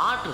8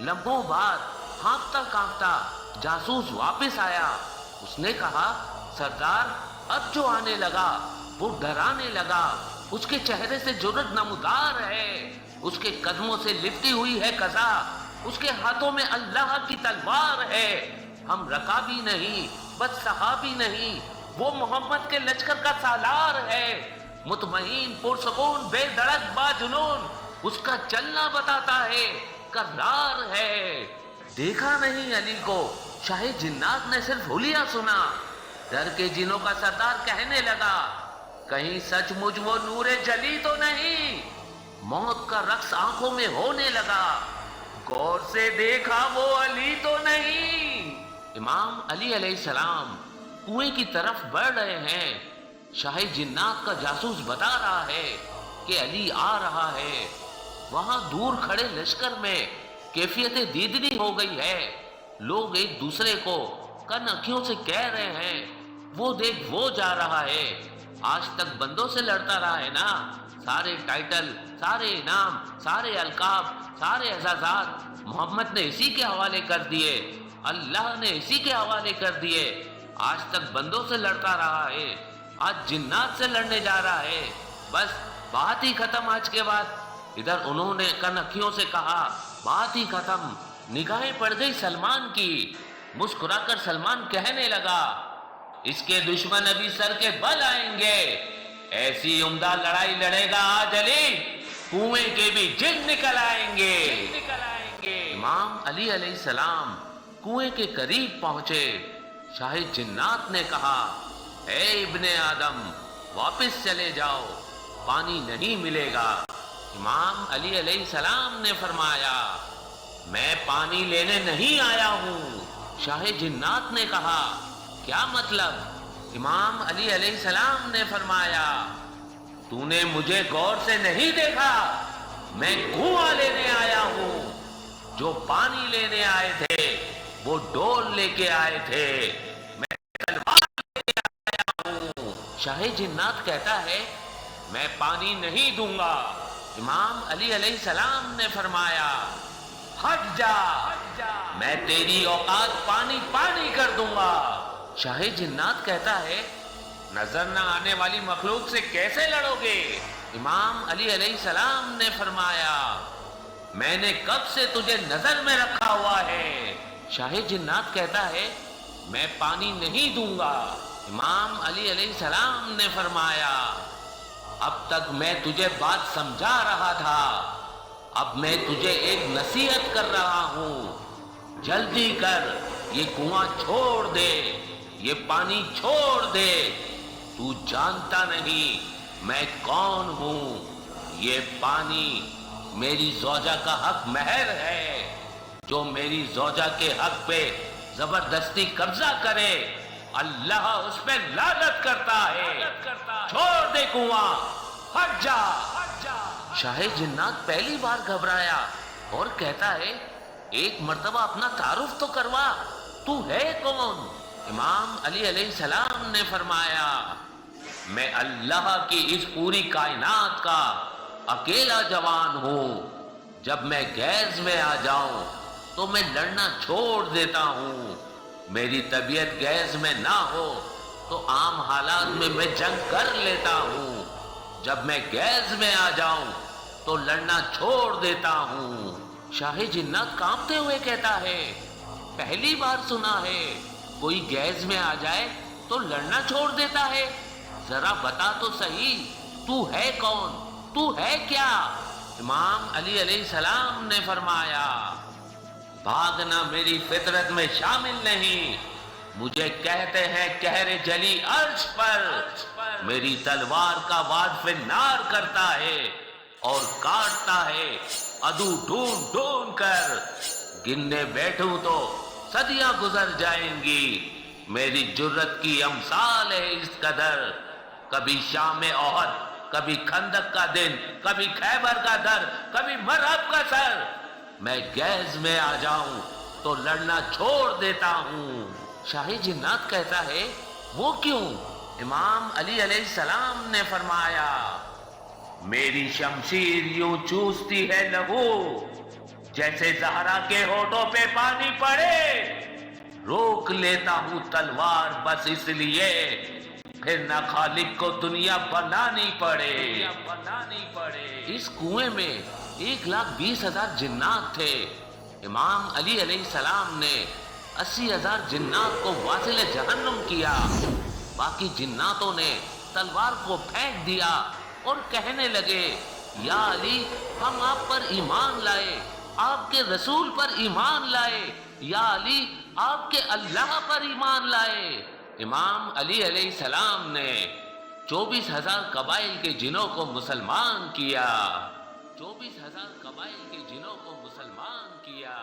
لمحوں بعد ہانپتا کانپتا جاسوس واپس آیا۔ اس نے کہا سردار اب جو آنے لگا وہ ڈرانے لگا، اس کے چہرے سے جرأت نمودار ہے، اس کے قدموں سے لپٹی ہوئی ہے قضا، اس کے ہاتھوں میں اللہ کی تلوار ہے۔ ہم رکابی نہیں بس صحابی نہیں، وہ محمد کے لشکر کا سالار ہے، مطمئن پرسکون بے دھڑک با جنون، اس کا چلنا بتاتا ہے کرار ہے۔ دیکھا نہیں علی کو، شاہ جنات نے صرف حلیہ سنا۔ ڈر کے جنوں کا سردار کہنے لگا کہیں سچ مجھ وہ نور جلی تو نہیں۔ موت کا رقص آنکھوں میں ہونے لگا، غور سے دیکھا وہ علی تو نہیں۔ امام علی علیہ السلام کنویں کی طرف بڑھ رہے ہیں۔ شاہ جنات کا جاسوس بتا رہا ہے کہ علی آ رہا ہے۔ وہاں دور کھڑے لشکر میں کیفیت دیدنی ہو گئی ہے۔ لوگ ایک دوسرے کو کن اکھیوں سے کہہ رہے ہیں وہ دیکھ وہ جا رہا ہے، آج تک بندوں سے لڑتا رہا ہے نا، سارے ٹائٹل، سارے انعام، سارے القاب، سارے اعزازات محمد نے اسی کے حوالے کر دیے، اللہ نے اسی کے حوالے کر دیے۔ آج تک بندوں سے لڑتا رہا ہے، آج جنات سے لڑنے جا رہا ہے، بس بات ہی ختم آج کے بعد۔ ادھر انہوں نے کن اکھیوں سے کہا بات ہی ختم۔ نگاہیں پڑ گئی سلمان کی، مسکرا کر سلمان کہنے لگا اس کے دشمن ابھی سر کے بل آئیں گے، ایسی عمدہ لڑائی لڑے گا آج علی، کنویں کے بھی جن نکل آئیں گے۔ امام علی علیہ السلام کنویں کے قریب پہنچے۔ شاہ جنات نے کہا اے ابن آدم واپس چلے جاؤ، پانی نہیں ملے گا۔ امام علی علیہ السلام نے فرمایا میں پانی لینے نہیں آیا ہوں۔ شاہ جنات نے کہا کیا مطلب؟ امام علی علیہ السلام نے فرمایا تو نے مجھے غور سے نہیں دیکھا، میں کنواں لینے آیا ہوں، جو پانی لینے آئے تھے وہ ڈول لے کے آئے تھے، میں تلوار لے کے آیا ہوں۔ شاہ جنات کہتا ہے میں پانی نہیں دوں گا۔ امام علی علیہ السلام نے فرمایا ہٹ جا، میں تیری اوقات پانی پانی کر دوں گا۔ شاہ جنات کہتا ہے نظر نہ آنے والی مخلوق سے کیسے لڑو گے؟ امام علی علیہ السلام نے فرمایا میں نے کب سے تجھے نظر میں رکھا ہوا ہے۔ شاہ جنات کہتا ہے میں پانی نہیں دوں گا۔ امام علی علیہ السلام نے فرمایا اب تک میں تجھے بات سمجھا رہا تھا، اب میں تجھے ایک نصیحت کر رہا ہوں، جلدی کر یہ کنواں چھوڑ دے، یہ پانی چھوڑ دے، تو جانتا نہیں میں کون ہوں، یہ پانی میری زوجہ کا حق مہر ہے، جو میری زوجہ کے حق پہ زبردستی قبضہ کرے اللہ اس پہ لعنت کرتا ہے، چھوڑ دے کنواں، ہٹ جا۔ شاہ جنات پہلی بار گھبرایا اور کہتا ہے ایک مرتبہ اپنا تعارف تو کروا، تو ہے کون؟ امام علی علیہ السلام نے فرمایا میں اللہ کی اس پوری کائنات کا اکیلا جوان ہوں، جب میں گیز میں آ جاؤں تو میں لڑنا چھوڑ دیتا ہوں، میری طبیعت گیز میں نہ ہو تو عام حالات میں میں جنگ کر لیتا ہوں، جب میں گیز میں آ جاؤں تو لڑنا چھوڑ دیتا ہوں۔ شاہ جنات کانپتے ہوئے کہتا ہے پہلی بار سنا ہے کوئی گیز میں آ جائے تو لڑنا چھوڑ دیتا ہے، ذرا بتا تو صحیح تو ہے کون، تو ہے کیا؟ امام علی علیہ السلام نے فرمایا بھاگنا میری فطرت میں شامل نہیں، مجھے کہتے ہیں قہر جلی عرش پر، میری تلوار کا واد فی النار کرتا ہے اور کاٹتا ہے عدو ڈھونڈ ڈھونڈ کر، گننے بیٹھوں تو صدیاں گزر جائیں گی، میری جرت کی امثال ہے اس قدر، کبھی شام احد، کبھی خندق کا دن، کبھی خیبر کا در، کبھی مرہب کا سر، میں گیز میں آ جاؤں تو لڑنا چھوڑ دیتا ہوں۔ شاہ جنات کہتا ہے وہ کیوں؟ امام علی علیہ السلام نے فرمایا میری شمشیر یوں چوستی ہے لہو، جیسے زہرا کے ہونٹوں پہ پانی پڑے، روک لیتا ہوں تلوار بس اس لیے پھر نہ خالق کو دنیا بنانی پڑے۔ اس کنویں میں 1,20,000 جنات تھے۔ امام علی علیہ السلام نے 80,000 جنات کو واصل جہنم کیا۔ باقی جناتوں نے تلوار کو پھینک دیا اور کہنے لگے، یا علی ہم آپ پر ایمان لائے، آپ کے رسول پر ایمان لائے، یا علی آپ کے اللہ پر ایمان لائے۔ امام علی علیہ السلام نے 24,000 قبائل کے جنوں کو مسلمان کیا۔ 24,000 قبائل کے جنوں کو مسلمان کیا۔